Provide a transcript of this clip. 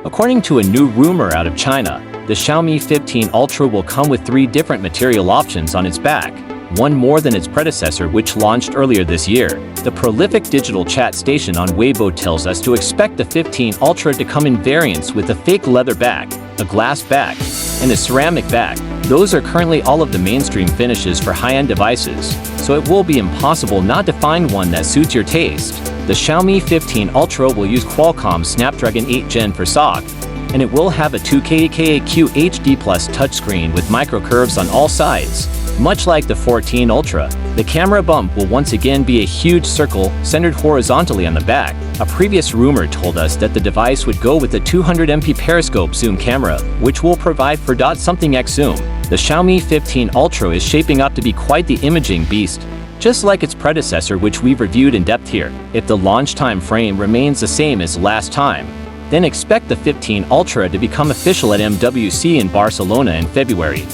According to a new rumor out of China, the Xiaomi 15 Ultra will come with 3 different material options on its back, one more than its predecessor which launched earlier this year. The prolific digital chat station on Weibo tells us to expect the 15 Ultra to come in variants with a fake leather back, a glass back, and a ceramic back. Those are currently all of the mainstream finishes for high-end devices, so it will be impossible not to find one that suits your taste. The Xiaomi 15 Ultra will use Qualcomm's Snapdragon 8 Gen for SoC, and it will have a 2K HD Plus touchscreen with microcurves on all sides. Much like the 14 Ultra, the camera bump will once again be a huge circle centered horizontally on the back. A previous rumor told us that the device would go with a 200MP periscope zoom camera, which will provide for .something x zoom. The Xiaomi 15 Ultra is shaping up to be quite the imaging beast, just like its predecessor which we've reviewed in depth here. If the launch time frame remains the same as last time, then expect the 15 Ultra to become official at MWC in Barcelona in February.